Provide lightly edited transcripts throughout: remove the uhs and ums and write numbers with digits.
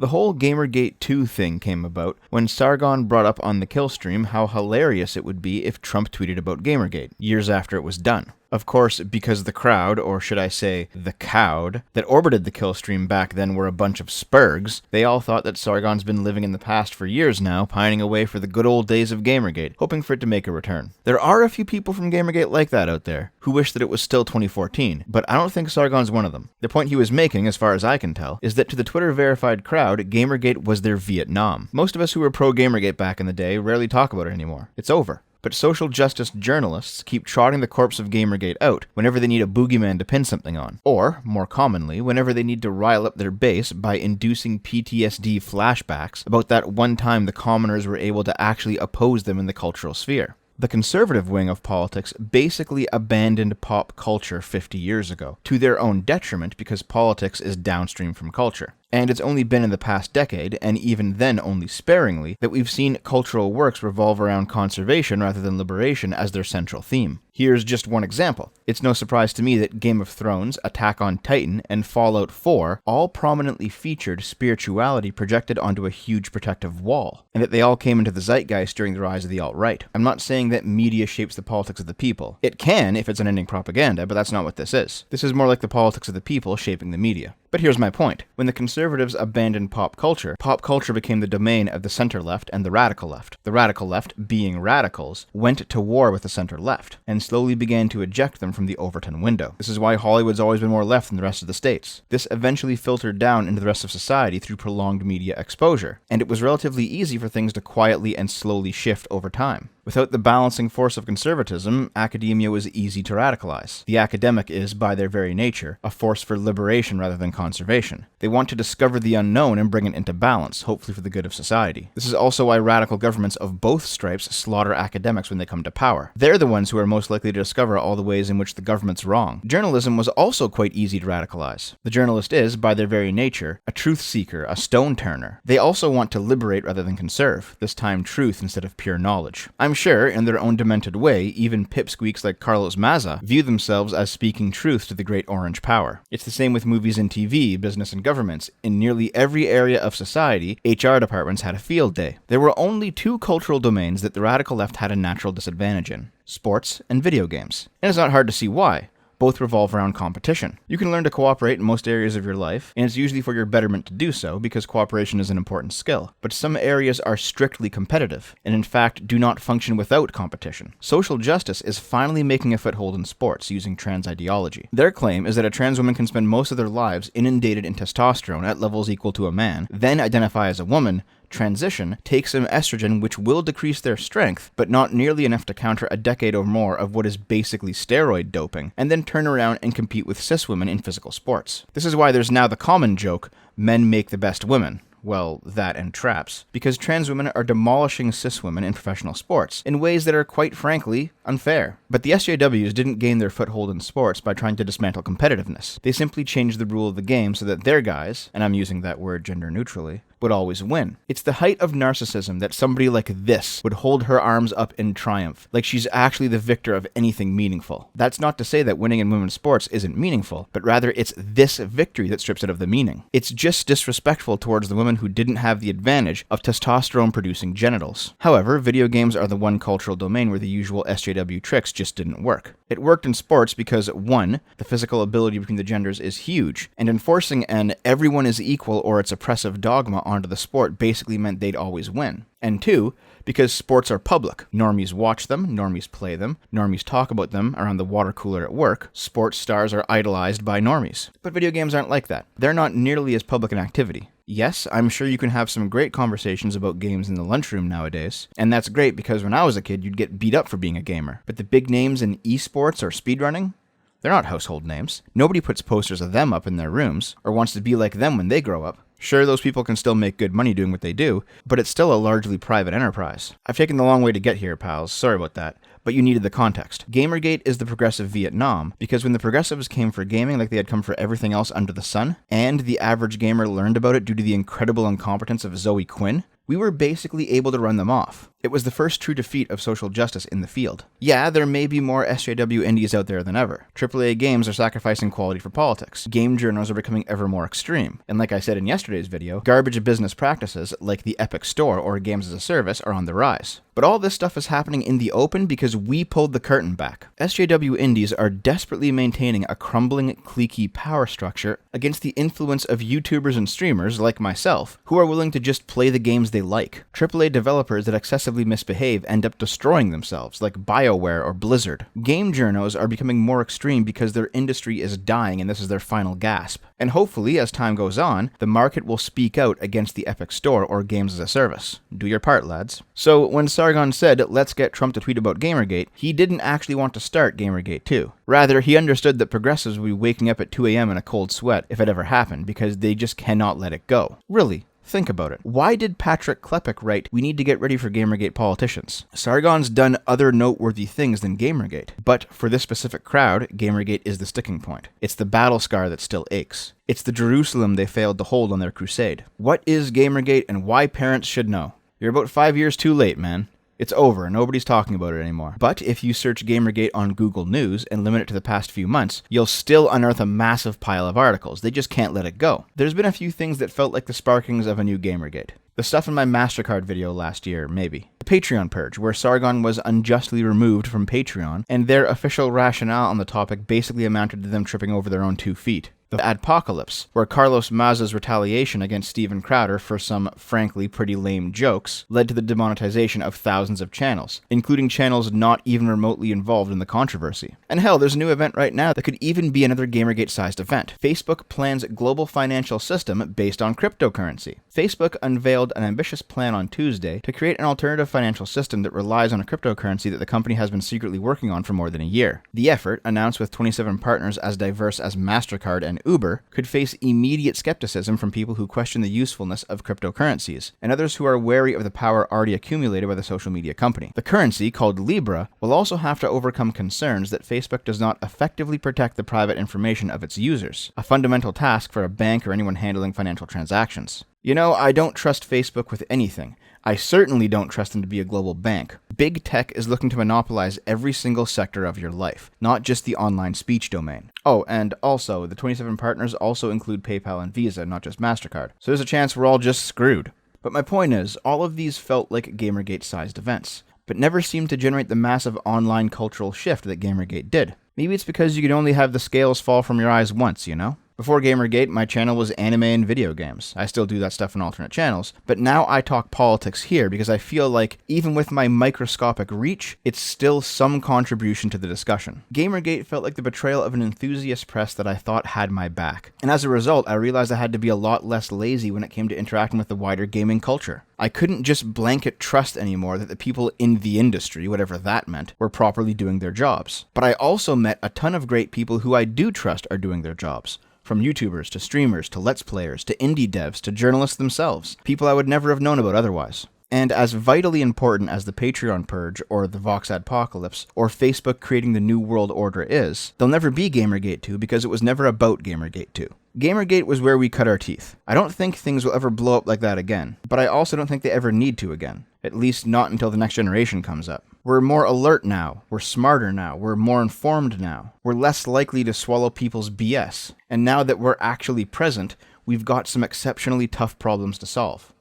The whole GamerGate 2 thing came about when Sargon brought up on the Killstream how hilarious it would be if Trump tweeted about GamerGate, years after it was done. Of course, because the crowd, or should I say, the cowd, that orbited the Killstream back then were a bunch of spurgs, they all thought that Sargon's been living in the past for years now, pining away for the good old days of GamerGate, hoping for it to make a return. There are a few people from GamerGate like that out there, who wish that it was still 2014, but I don't think Sargon's one of them. The point he was making, as far as I can tell, is that to the Twitter-verified crowd, GamerGate was their Vietnam. Most of us who were pro-GamerGate back in the day rarely talk about it anymore. It's over. But social justice journalists keep trotting the corpse of GamerGate out whenever they need a boogeyman to pin something on. Or, more commonly, whenever they need to rile up their base by inducing PTSD flashbacks about that one time the commoners were able to actually oppose them in the cultural sphere. The conservative wing of politics basically abandoned pop culture 50 years ago, to their own detriment because politics is downstream from culture. And it's only been in the past decade, and even then only sparingly, that we've seen cultural works revolve around conservation rather than liberation as their central theme. Here's just one example. It's no surprise to me that Game of Thrones, Attack on Titan, and Fallout 4 all prominently featured spirituality projected onto a huge protective wall, and that they all came into the zeitgeist during the rise of the alt-right. I'm not saying that media shapes the politics of the people. It can if it's unending propaganda, but that's not what this is. This is more like the politics of the people shaping the media. But here's my point. When the conservatives abandoned pop culture became the domain of the center-left and the radical left. The radical left, being radicals, went to war with the center-left, and slowly began to eject them from the Overton window. This is why Hollywood's always been more left than the rest of the states. This eventually filtered down into the rest of society through prolonged media exposure, and it was relatively easy for things to quietly and slowly shift over time. Without the balancing force of conservatism, academia was easy to radicalize. The academic is, by their very nature, a force for liberation rather than conservation. They want to discover the unknown and bring it into balance, hopefully for the good of society. This is also why radical governments of both stripes slaughter academics when they come to power. They're the ones who are most likely to discover all the ways in which the government's wrong. Journalism was also quite easy to radicalize. The journalist is, by their very nature, a truth seeker, a stone turner. They also want to liberate rather than conserve, this time truth instead of pure knowledge. I'm sure, in their own demented way, even pipsqueaks like Carlos Maza view themselves as speaking truth to the great orange power. It's the same with movies and TV, business and governments. In nearly every area of society, HR departments had a field day. There were only two cultural domains that the radical left had a natural disadvantage in: sports and video games. And it's not hard to see why. Both revolve around competition. You can learn to cooperate in most areas of your life, and it's usually for your betterment to do so because cooperation is an important skill. But some areas are strictly competitive, and in fact do not function without competition. Social justice is finally making a foothold in sports using trans ideology. Their claim is that a trans woman can spend most of their lives inundated in testosterone at levels equal to a man, then identify as a woman, transition, take some estrogen which will decrease their strength, but not nearly enough to counter a decade or more of what is basically steroid doping, and then turn around and compete with cis women in physical sports. This is why there's now the common joke, men make the best women. Well, that and traps. Because trans women are demolishing cis women in professional sports, in ways that are quite frankly unfair. But the SJWs didn't gain their foothold in sports by trying to dismantle competitiveness. They simply changed the rule of the game so that their guys, and I'm using that word gender neutrally, would always win. It's the height of narcissism that somebody like this would hold her arms up in triumph, like she's actually the victor of anything meaningful. That's not to say that winning in women's sports isn't meaningful, but rather it's this victory that strips it of the meaning. It's just disrespectful towards the women who didn't have the advantage of testosterone-producing genitals. However, video games are the one cultural domain where the usual SJW tricks just didn't work. It worked in sports because, 1, the physical ability between the genders is huge, and enforcing an everyone is equal or its oppressive dogma onto the sport basically meant they'd always win. And 2, because sports are public. Normies watch them, normies play them, normies talk about them around the water cooler at work. Sports stars are idolized by normies. But video games aren't like that. They're not nearly as public an activity. Yes, I'm sure you can have some great conversations about games in the lunchroom nowadays, and that's great because when I was a kid, you'd get beat up for being a gamer. But the big names in esports or speedrunning? They're not household names. Nobody puts posters of them up in their rooms, or wants to be like them when they grow up. Sure, those people can still make good money doing what they do, but it's still a largely private enterprise. I've taken the long way to get here, pals. Sorry about that. But you needed the context. Gamergate is the progressive Vietnam, because when the progressives came for gaming like they had come for everything else under the sun, and the average gamer learned about it due to the incredible incompetence of Zoe Quinn, we were basically able to run them off. It was the first true defeat of social justice in the field. Yeah, there may be more SJW indies out there than ever. AAA games are sacrificing quality for politics. Game journals are becoming ever more extreme. And like I said in yesterday's video, garbage business practices like the Epic Store or games as a service are on the rise. But all this stuff is happening in the open because we pulled the curtain back. SJW indies are desperately maintaining a crumbling, cliquey power structure against the influence of YouTubers and streamers like myself, who are willing to just play the games they like. AAA developers that excessively misbehave end up destroying themselves, like BioWare or Blizzard. Game journos are becoming more extreme because their industry is dying and this is their final gasp. And hopefully, as time goes on, the market will speak out against the Epic Store or games as a service. Do your part, lads. So when Sargon said, let's get Trump to tweet about Gamergate, he didn't actually want to start Gamergate 2. Rather, he understood that progressives would be waking up at 2 a.m. in a cold sweat if it ever happened, because they just cannot let it go. Really. Think about it. Why did Patrick Klepek write, "We need to get ready for Gamergate politicians"? Sargon's done other noteworthy things than Gamergate, but for this specific crowd, Gamergate is the sticking point. It's the battle scar that still aches. It's the Jerusalem they failed to hold on their crusade. What is Gamergate and why parents should know? You're about 5 years too late, man. It's over, nobody's talking about it anymore. But if you search Gamergate on Google News and limit it to the past few months, you'll still unearth a massive pile of articles. They just can't let it go. There's been a few things that felt like the sparkings of a new Gamergate. The stuff in my MasterCard video last year, maybe. The Patreon purge, where Sargon was unjustly removed from Patreon, and their official rationale on the topic basically amounted to them tripping over their own 2 feet. The Adpocalypse, where Carlos Maza's retaliation against Steven Crowder for some, frankly, pretty lame jokes, led to the demonetization of thousands of channels, including channels not even remotely involved in the controversy. And hell, there's a new event right now that could even be another Gamergate-sized event. Facebook plans global financial system based on cryptocurrency. Facebook unveiled an ambitious plan on Tuesday to create an alternative financial system that relies on a cryptocurrency that the company has been secretly working on for more than a year. The effort, announced with 27 partners as diverse as MasterCard and Uber, could face immediate skepticism from people who question the usefulness of cryptocurrencies, and others who are wary of the power already accumulated by the social media company. The currency, called Libra, will also have to overcome concerns that Facebook does not effectively protect the private information of its users, a fundamental task for a bank or anyone handling financial transactions. You know, I don't trust Facebook with anything. I certainly don't trust them to be a global bank. Big tech is looking to monopolize every single sector of your life, not just the online speech domain. Oh, and also, the 27 partners also include PayPal and Visa, not just MasterCard. So there's a chance we're all just screwed. But my point is, all of these felt like Gamergate-sized events, but never seemed to generate the massive online cultural shift that Gamergate did. Maybe it's because you can only have the scales fall from your eyes once, you know? Before Gamergate, my channel was anime and video games. I still do that stuff in alternate channels, but now I talk politics here because I feel like, even with my microscopic reach, it's still some contribution to the discussion. Gamergate felt like the betrayal of an enthusiast press that I thought had my back. And as a result, I realized I had to be a lot less lazy when it came to interacting with the wider gaming culture. I couldn't just blanket trust anymore that the people in the industry, whatever that meant, were properly doing their jobs. But I also met a ton of great people who I do trust are doing their jobs. From YouTubers to streamers to Let's Players to indie devs to journalists themselves, people I would never have known about otherwise. And as vitally important as the Patreon purge or the Vox Adpocalypse or Facebook creating the New World Order is, there'll never be Gamergate 2 because it was never about Gamergate 2. Gamergate was where we cut our teeth. I don't think things will ever blow up like that again, but I also don't think they ever need to again. At least not until the next generation comes up. We're more alert now, we're smarter now, we're more informed now, we're less likely to swallow people's BS, and now that we're actually present, we've got some exceptionally tough problems to solve.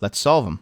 Let's solve them.